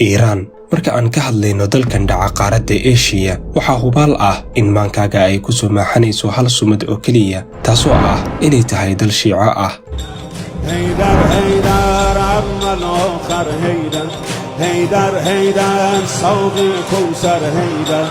iiraan marka aan ka hadlayno dalkan dhaca qaaradda Aasiya waxaa hubaal ah in maankaaga ay ku soo maaxanayso hal sumad oo keliya taasoo ah inay tahay dal Shiico ah. هيدر هيدر عم الآخر هيدر هيدر هيدر صوغ كوثر هيدر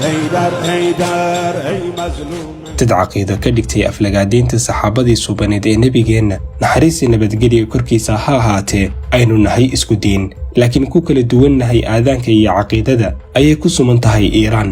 هيدر هيدر أي مظلوم dad caqiido ka dhigtay aflagaadiinta saxaabadii subaneed ee nabigeenna naxariis iyo nabadgelyo korkiisa ha ahaatee aynu nahay isku diin laakiin ku kala duwannahay aadaanka iyo caqiidada ayay ku suman tahay Iiraan.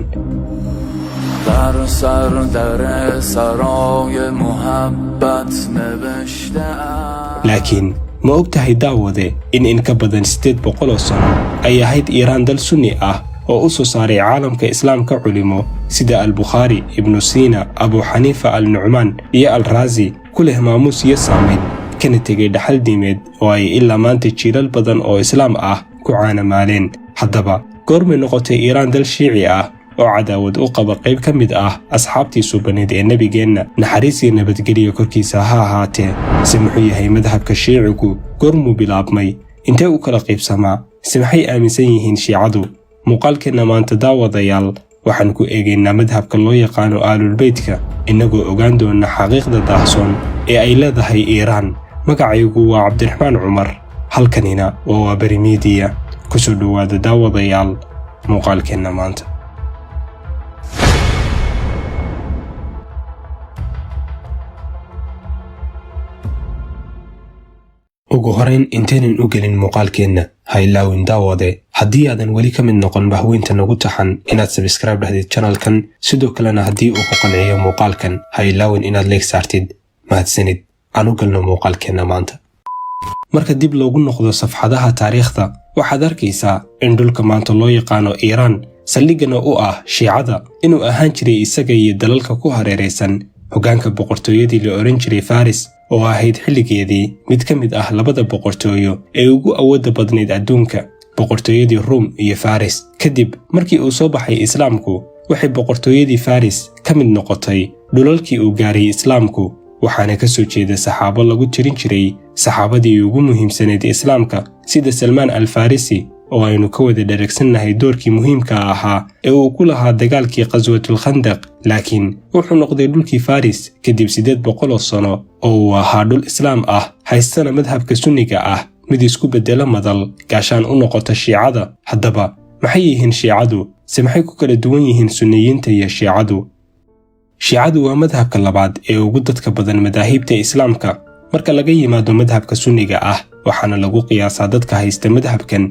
laakiin ma og tahay daawade in ka badan 800 sano ay ahayd Iiraan dal sunni ah oo u soo saaray caalamka islaamka culimo sida al-Bukhari, Ibn Sina, Abu Hanifa al-Nu'man iyo al-Razi ku leh maamuus iyo saameyn kana tegay dhaxal diimeed oo ay ilaa maanta jiilal badan oo islaam ah ku caanamaaleen. haddaba goormay noqotay Iiraan dal Shiici ah oo cadaawad u qaba qayb ka mid ah asxaabtii subaneed ee nabigeenna naxariis iyo nabadgelyo korkiisa ha ahaatee? se muxuu yahay madhabka Shiicigu? goormuu bilaabmay? intee u kala qaybsamaa? se maxay aaminsan yihiin Shiicadu? muuqaalkeenna maanta daawadayaal waxaan ku eegaynaa madhabka loo yaqaano aalulbeytka innagoo ogaan doona xaqiiqda daahsoon ee ay leedahay Iiraan. magacaygu waa Cabdiraxmaan Cumar, halkanina waa Waaberi Media. ku soo dhowaada daawadayaal muuqaalkeenna maanta. ugu horeyn inteenan u gelin muuqaalkeenna ha ilaawin daawade haddii aadan weli ka mid noqon bahweynta nagu taxan inaad subscribe dhahdid channelkan, sidoo kalena haddii uu ku qanciyo muuqaalkan ha ilaawin inaad like saartid. mahadsanid. aan u galno muuqaalkeenna maanta. marka dib loogu noqdo safxadaha taariikhda waxaad arkaysaa in dhulka maanta loo yaqaano Iiraan saldhigana u ah Shiicada inuu ahaan jiray isaga iyo dalalka ku hareeraysan hoggaanka boqortooyadii la oran jiray Faris oo ahayd xilligeedii mid ka mid ah labada boqortooyo ee ugu awoodda badnayd adduunka, boqortooyadii Rum iyo Faris. kadib markii uu soo baxay islaamku waxay boqortooyadii Faris ka mid noqotay dhulalkii uu gaaray islaamku, waxaana ka soo jeeda saxaabo lagu tirin jiray saxaabadii ugu muhiimsaneed islaamka sida Salmaan al-Farisi oo aynu ka wada dharagsannahay doorkii muhiimka ahaa ee uu ku lahaa dagaalkii qaswatul Khandaq. laakiin wuxuu noqday dhulkii Faris kadib 800 sano oo uu ahaa dhul islaam ah haystana madhabka sunniga ah mid isku bedela madal gaashaan u noqota Shiicada. haddaba maxay yihiin Shiicadu? se maxay ku kala duwan yihiin sunniyiinta iyo Shiicadu? Shiicadu waa madhabka labaad ee ugu dadka badan madaahibta islaamka marka laga yimaado madhabka sunniga ah, waxaana lagu qiyaasaa dadka haysta madhabkan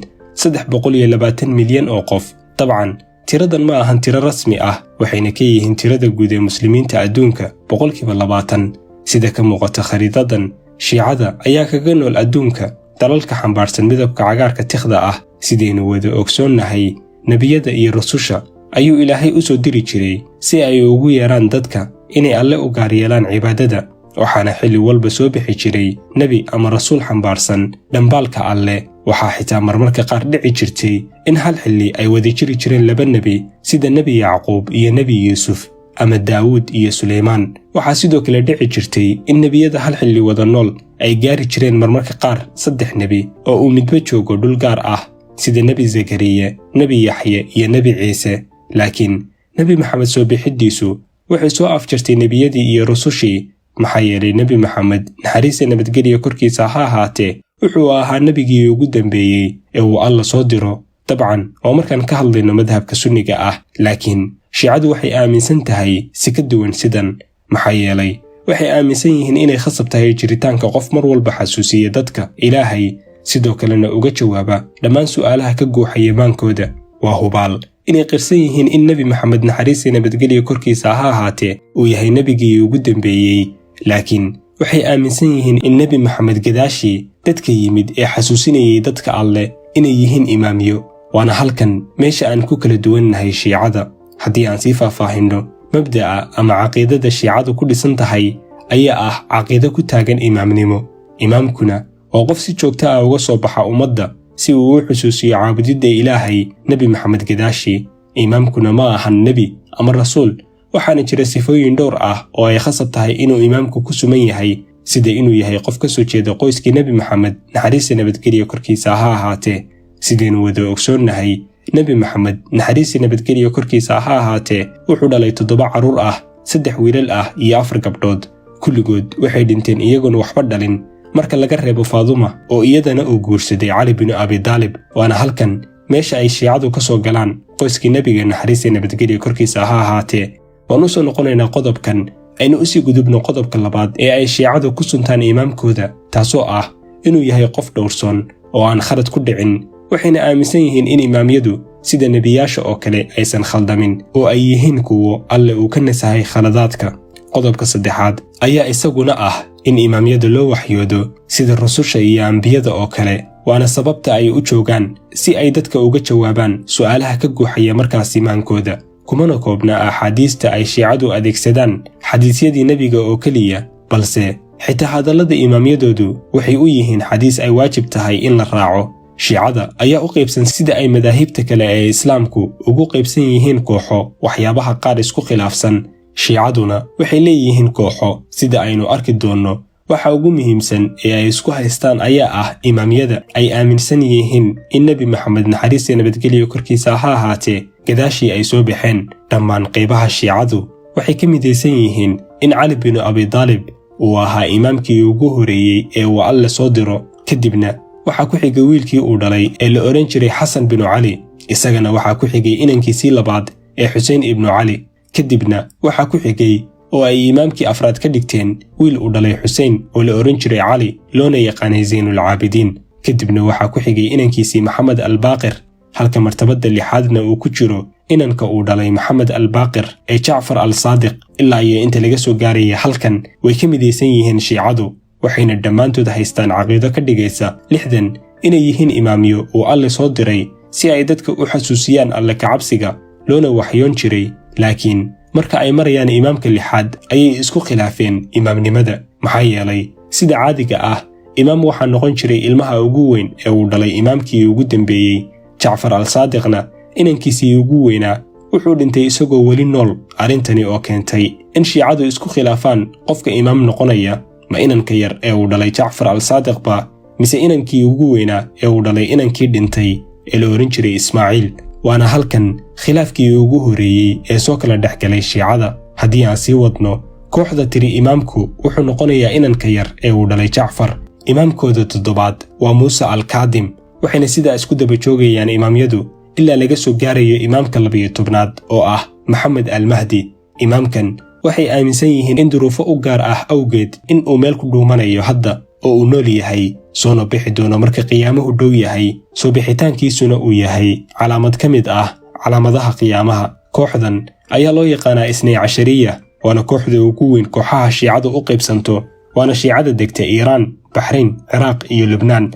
320 milyan oo qof. dabcan tiradan ma ahan tiro rasmi ah, waxayna ka yihiin tirada guud ee muslimiinta adduunka 20%. sida ka muuqata khariidadan, Shiicada ayaa kaga nool adduunka dalalka xambaarsan midabka cagaarka tikhda ah. sidaynu wada ogsoonnahay nebiyada iyo rususha ayuu Ilaahay u soo diri jiray si ay ugu yeeraan dadka inay Alle u gaar yeelaan cibaadada, waxaana xilli walba soo bixi jiray nebi ama rasuul xambaarsan dhambaalka Alle. waxaa xitaa marmarka qaar dhici jirtay in hal xilli ay wada jiri jireen laba nebi sida nebi Yacquub iyo nebi Yuusuf ama Daawud iyo Suleymaan. waxaa sidoo kale dhici jirtay in nebiyada hal xilli wada nool ay gaari jireen marmarka qaar 3 nebi oo uu midba joogo dhul gaar ah sida nebi Zakariya, nebi Yaxye iyo nebi Ciise. laakiin nebi Maxamed soo bixidiisu waxay soo afjartay nebiyadii iyo rusushii, maxaa yeelay nebi Maxamed naxariis iyo nabadgelyo korkiisa ha ahaatee wuxuu ahaa nebigii ugu dambeeyey ee uu Alla soo diro. dabcan oo markaan ka hadlayno madhabka sunniga ah, laakiin Shiicadu waxay aaminsan tahay si ka duwan sidan, maxaa yeelay waxay aaminsan yihiin inay khasab tahay jiritaanka qof mar walba xasuusiya dadka Ilaahay, sidoo kalena uga jawaaba dhammaan su'aalaha ka guuxaya maankooda. waa hubaal inay qirsan yihiin in nebi Maxamed naxariis iyo nabadgelyo korkiisa ha ahaatee uu yahay nebigii ugu dambeeyey, laakiin waxay aaminsan yihiin in nebi Maxamed gadaashii dadka yimid ee xasuusinayay dadka Alle inay yihiin imaamiyo. waana halkan meesha aan ku kala duwannahay Shiicada. haddii aan sii faahfaahinno, mabda'a ama caqiidada Shiicadu ku dhisan tahay ayaa ah caqiido ku taagan imaamnimo. imaamkuna waa qof si joogto ah uga soo baxa ummadda si uu u xusuusiyo caabudidda Ilaahay nebi Maxamed gadaashii. imaamkuna ma ahan nebi ama rasuul, waxaana jira sifooyin dhowr ah oo ay khasab tahay inuu imaamku ku suman yahay, sida inuu yahay qof ka soo jeeda qoyskii nebi Maxamed naxariis iyo nabadgelyo korkiisa ha ahaatee, sidaynu wada ogsoonnahay nebi maxamed naxariis iyo nabadgelyo korkiisa ha ahaatee wuxuu dhalay 7 carruur ah, 3 wiilal ah iyo 4 gabdhood. kulligood waxay dhinteen iyagoon waxba dhalin marka laga reebo Faaduma oo iyadana uu guursaday Cali bin Abi Talib. waana halkan meesha ay shiicadu ka soo galaan qoyskii nebiga naxariis iyo nabadgelyo korkiisa ha ahaatee. waan u soo noqonaynaa qodobkan aynu u sii gudubno qodobka labaad ee ay shiicadu ku suntaan imaamkooda, taasoo ah inuu yahay qof dhowrsoon oo aan khalad ku dhicin. waxayna aaminsan yihiin in imaamyadu sida nebiyaasha oo kale aysan khaldamin oo ay yihiin kuwo alle uu ka nasahay khaladaadka. qodobka saddexaad ayaa isaguna ah in imaamyada loo waxyoodo sida rususha iyo ambiyada oo kale, waana sababta ay u joogaan si ay dadka uga jawaabaan su'aalaha ka guuxaya markaas imaankooda. kumana koobna axaadiista ay shiicadu adeegsadaan xadiisyadii nebiga oo keliya, balse xitaa hadallada imaamyadoodu waxay u yihiin xadiis ay waajib tahay in la raaco. shiicada ayaa u qaybsan sida ay madaahibta kale ee islaamku ugu qaybsan yihiin kooxo waxyaabaha qaar isku khilaafsan. shiicaduna waxay leeyihiin kooxo sida aynu arki doonno. waxa ugu muhiimsan ee ay isku haystaan ayaa ah imaamyada ay aaminsan yihiin in nebi maxamed naxariis iyo nabadgelyo korkiisa ha ahaatee gadaashii ay soo baxeen. dhammaan qaybaha shiicadu waxay ka midaysan yihiin in Cali bin Abi Talib uu ahaa imaamkii ugu horeeyey ee uu alle soo diro. kadibna waxaa ku xigay wiilkii uu dhalay ee la oran jiray Xasan bin Cali, isagana waxaa ku xigay inankiisii labaad ee Xusein ibn Cali. kadibna waxaa ku xigay oo ay imaamkii afraad ka dhigteen wiil uu dhalay Xusein oo la oran jiray Cali loona yaqaanay Zaynul Caabidiin. kadibna waxaa ku xigay inankiisii Maxamed al-Baaqir, halka martabada lixaadna uu ku jiro inanka uu dhalay Maxamed al-Baaqir ee Jacfar al-Saadiq. ilaa iyo inta laga soo gaaraya halkan way ka midaysan yihiin shiicadu, waxayna dhammaantood haystaan caqiido ka dhigaysa 60 inay yihiin imaamyo uu alle soo diray si ay dadka u xasuusiyaan alle ka cabsiga loona waxyoon jiray. laakiin marka ay marayaan imaamka lixaad ayay isku khilaafeen imaamnimada, maxaa yeelay sida caadiga ah imaam waxaa noqon jiray ilmaha ugu weyn ee uu dhalay imaamkii ugu dambeeyey. Jacfar al-Saadiqna inankiisii ugu weynaa wuxuu dhintay isagoo weli nool. arrintani oo keentay in shiicadu isku khilaafaan qofka imaam noqonaya, ma inanka yar ee uu dhalay Jacfar al-Saadiqba mise inankii ugu weynaa ee uu dhalay inankii dhintay ee la oran jiray Ismaaciil. waana halkan khilaafkii ugu horeeyey ee soo kala dhexgalay shiicada. haddii aan sii wadno, kooxda tiri imaamku wuxuu noqonayaa inanka yar ee uu dhalay Jacfar. imaamkooda 7aad waa Muuse al-Kaadim, waxayna sidaa isku daba joogayaan imaamyadu ilaa laga soo gaarayo imaamka 12aad oo ah Maxamed al-Mahdi. imaamkan waxay aaminsan yihiin in duruufo u gaar ah awgeed in uu meel ku dhuumanayo hadda oo uu nool yahay, soona bixi doono marka qiyaamuhu dhow yahay. soo bixitaankiisuna uu yahay calaamad ka mid ah calaamadaha qiyaamaha. kooxdan ayaa loo yaqaanaa Isnay Cashariya, waana kooxda ugu weyn kooxaha shiicadu u qaybsanto, waana shiicada degta Iiraan, Baxrayn, Ciraaq iyo Lubnaan.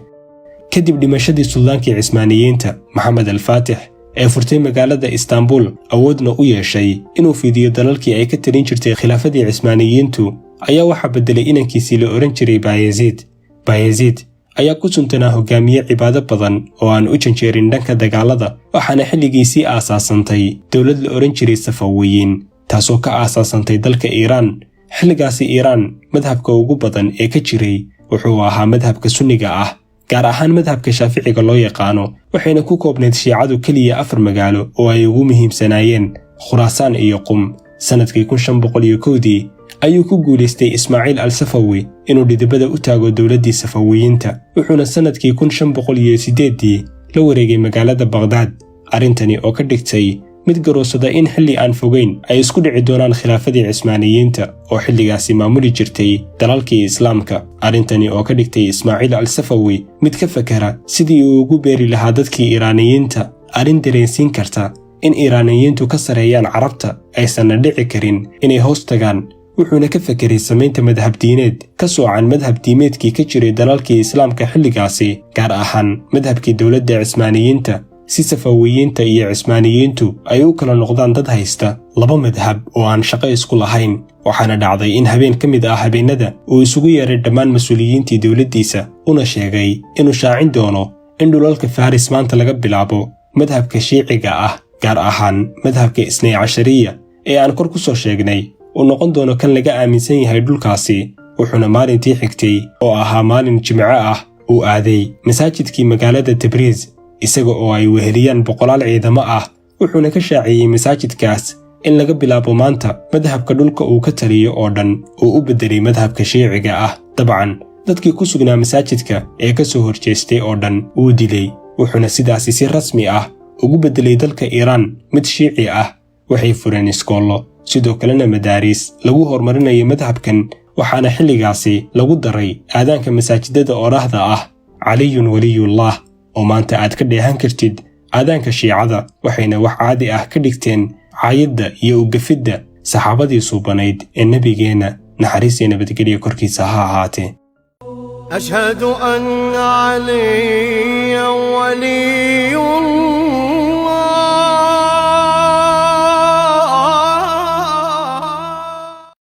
kadib dhimashadii suldaankii Cismaaniyiinta Maxamed al-Faatix ee furtay magaalada Istanbul, awoodna u yeeshay inuu fidiyo dalalkii ay ka talin jirtay khilaafadii Cismaaniyiintu, ayaa waxaa bedelay inankiisii la oran jiray Bayezid. Bayezid ayaa ku suntanaa hogaamiye cibaado badan oo aan u janjeerin dhanka dagaalada, waxaana xilligiisii aasaasantay dowlad la oran jiray Safawiyiin, taasoo ka aasaasantay dalka Iiraan. xilligaasi Iiraan madhabka ugu badan ee ka jiray wuxuu ahaa madhabka Sunniga ah, gaar ahaan madhabka Shaaficiga loo yaqaano, waxayna ku koobnayd shiicadu keliya 4 magaalo oo ay ugu muhiimsanaayeen Khuraasaan iyo Qum. sanadkii 1501 ayuu ku guulaystay Ismaaciil al-Safawi inuu dhidibada u taago dowladdii Safawiyiinta, wuxuuna sanadkii 1508 la wareegay magaalada Baghdad. arrintani oo ka dhigtay mid garoosada in xilli aan fogeyn ay isku dhici doonaan khilaafadii Cismaaniyiinta oo xilligaasi maamuli jirtay dalalkii Islaamka. arrintani oo ka dhigtay Ismaaciil al-Safawi mid ka fakara sidii uu ugu beeri lahaa dadkii Iiraaniyiinta arrin dareensiin karta in Iiraaniyiintu ka sareeyaan Carabta, aysanna dhici karin inay hoos tagaan. wuxuuna ka fakeray samaynta madhab diineed ka soocan madhab diimeedkii ka jiray dalalkii Islaamka xilligaasi, gaar ahaan madhabkii dowladda Cismaaniyiinta, si Safawiyiinta iyo Cismaaniyiintu ay u kala noqdaan dad haysta 2 madhab oo aan shaqo isku lahayn. waxaana dhacday in habeen ka mid ah habeenada uu isugu yeeray dhammaan mas'uuliyiintii dowladdiisa, una sheegay inuu shaacin doono in dhulalka Faris maanta laga bilaabo madhabka Shiiciga ah, gaar ahaan madhabka Isnay Cashariya ee aan kor ku soo sheegnay, uu noqon doono kan laga aaminsan yahay dhulkaasi. wuxuuna maalintii xigtay oo ahaa maalin Jimco ah uu aaday masaajidkii magaalada Tabriz isaga oo ay weheliyaan boqolaal ciidamo ah wuxuuna ka shaaciyey masaajidkaas in laga bilaabo maanta madhabka dhulka uu ka taliyo oo dhan uu u beddelay madhabka shiiciga ah. dabcan dadkii ku sugnaa masaajidka ee ka soo horjeestay oo dhan wuu dilay, wuxuuna sidaasi si rasmi ah ugu beddelay dalka Iiraan mid shiici ah. waxay fureen iskoollo, sidoo kalena madaariis lagu horumarinayo madhabkan, waxaana xilligaasi lagu daray aadaanka masaajidada oraahda ah caliyun waliyullah oo maanta aad ka dheehan kartid aadaanka shiicada. waxayna wax caadi ah ka dhigteen caayadda iyo ugafidda saxaabadii suubanayd ee nebigeenna naxariis iyo nabadgelyo korkiisa ha ahaatee. أشهد أن عليا ولي الله